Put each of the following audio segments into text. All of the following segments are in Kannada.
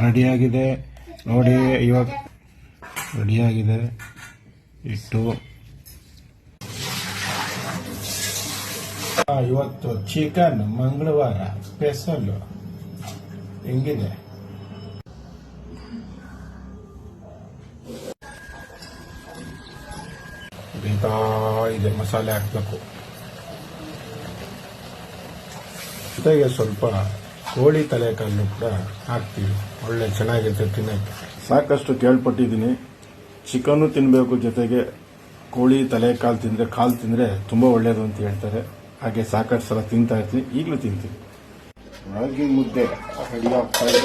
ರೆಡಿಯಾಗಿದೆ ನೋಡಿ. ಇವಾಗ ರೆಡಿಯಾಗಿದೆ ಇಟ್ಟು. ಇವತ್ತು ಚಿಕನ್ ಮಂಗಳವಾರ ಸ್ಪೆಷಲ್ ಹೆಂಗಿದೆ. ಬೇಯ್ತಾ ಇದೆ, ಮಸಾಲೆ ಹಾಕ್ಬೇಕು. ಜೊತೆಗೆ ಸ್ವಲ್ಪ ಕೋಳಿ ತಲೆಕಾಲು ಕೂಡ ಹಾಕ್ತೀವಿ, ಒಳ್ಳೆ ಚೆನ್ನಾಗಿರುತ್ತೆ ತಿನ್ನಕ್ಕೆ. ಸಾಕಷ್ಟು ಕೇಳ್ಪಟ್ಟಿದ್ದೀನಿ, ಚಿಕನ್ನು ತಿನ್ನಬೇಕು, ಜೊತೆಗೆ ಕೋಳಿ ತಲೆಕಾಲು ತಿಂದರೆ, ಕಾಲು ತಿಂದರೆ ತುಂಬ ಒಳ್ಳೆಯದು ಅಂತ ಹೇಳ್ತಾರೆ. ಹಾಗೆ ಸಾಕಷ್ಟು ಸಲ ತಿಂತಾ ಇರ್ತೀನಿ, ಈಗಲೂ ತಿಂತೀನಿ. ರಾಗಿ ಮುದ್ದೆ ರೆಡಿಯಾಗ್ತಾ ಇದೆ,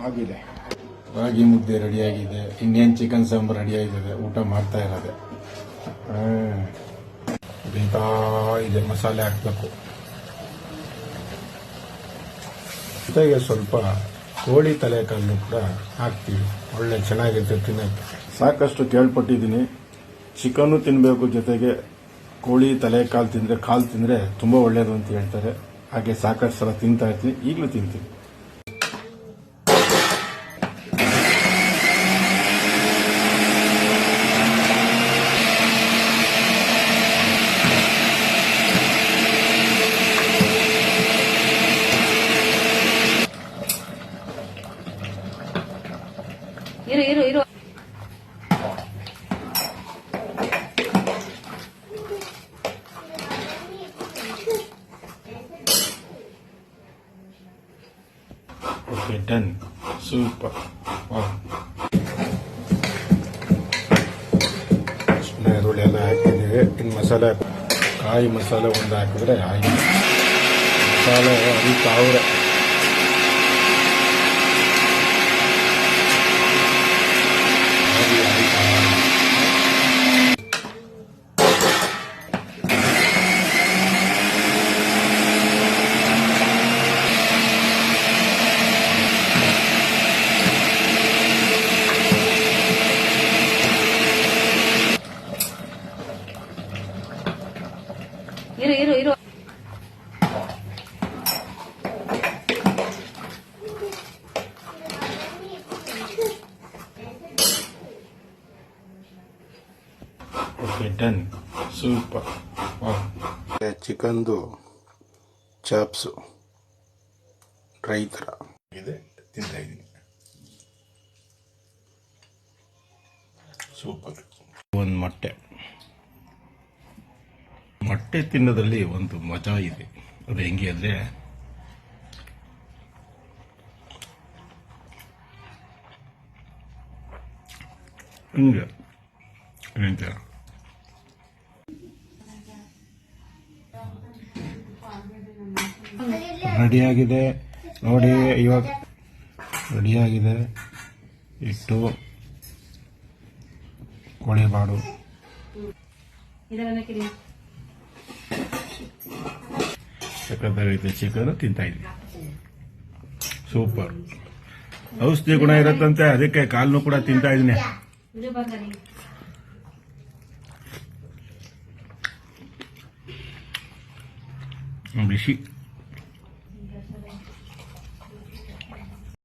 ಆಗಿದೆ. ರಾಗಿ ಮುದ್ದೆ ರೆಡಿಯಾಗಿದೆ, ಇನ್ನೇನು ಚಿಕನ್ ಸಾಂಬಾರು ರೆಡಿಯಾಗಿದೆ, ಊಟ ಮಾಡ್ತಾ ಇರೋದೆ. ಬೇಯ್ತಾ ಇದೆ, ಮಸಾಲೆ ಹಾಕ್ಬೇಕು. ಜೊತೆಗೆ ಸ್ವಲ್ಪ ಕೋಳಿ ತಲೆಕಾಲು ಕೂಡ ಹಾಕ್ತೀವಿ, ಒಳ್ಳೆ ಚೆನ್ನಾಗಿರುತ್ತೆ ತಿನ್ನಕ್ಕೆ. ಸಾಕಷ್ಟು ಕೇಳ್ಪಟ್ಟಿದ್ದೀನಿ, ಚಿಕನ್ನು ತಿನ್ನಬೇಕು, ಜೊತೆಗೆ ಕೋಳಿ ತಲೆಕಾಲು ತಿಂದರೆ, ಕಾಲು ತಿಂದರೆ ತುಂಬ ಒಳ್ಳೆಯದು ಅಂತ ಹೇಳ್ತಾರೆ. ಹಾಗೆ ಸಾಕಷ್ಟು ಸಲ ತಿಂತಾ ಇರ್ತೀನಿ, ಈಗಲೂ ತಿಂತೀನಿ. ಇರು ಓಕೆ, ಡನ್. ಸೂಪರ್. ಈರುಳ್ಳಿ ಎಲ್ಲ ಹಾಕಿದ್ದೀವಿ. ಇನ್ನು ಮಸಾಲೆ, ಕಾಯಿ ಮಸಾಲೆ ಒಂದು ಹಾಕಿದ್ರೆ ಆಗಿ ಮಸಾಲೆ ಅದಕ್ಕೆ ಅವರೇ. ಇರು ಓಕೆ, ಡನ್. ಸೂಪರ್. ಚಿಕನ್ದು ಚಾಪ್ಸು ಡ್ರೈ ಥರ ಇದೆ, ತಿಂತಾ ಇದ್ದೀನಿ. ಸೂಪರ್. ಒಂದು ಮೊಟ್ಟೆ ತಿನ್ನೋದ್ರಲ್ಲಿ ಒಂದು ಮಜಾ ಇದೆ. ಅದು ಹೆಂಗೆ ಅಂದರೆ, ಹಿಂಗೆ ಏನಂತೀರ, ರೆಡಿಯಾಗಿದೆ ನೋಡಿ. ಇವಾಗ ರೆಡಿಯಾಗಿದೆ ಇಟ್ಟು. ಕೋಳಿಬಾಡು ಸಖತ್ತಾಗೈತೆ. ಚಿಕನ್ ತಿಂತಾ ಇದ್ದೀನಿ. ಸೂಪರ್. ಔಷಧಿ ಗುಣ ಇರುತ್ತಂತೆ, ಅದಕ್ಕೆ ಕಾಲನ್ನು ಕೂಡ ತಿಂತಾ ಇದ್ದೀನಿ. ಬಿಸಿ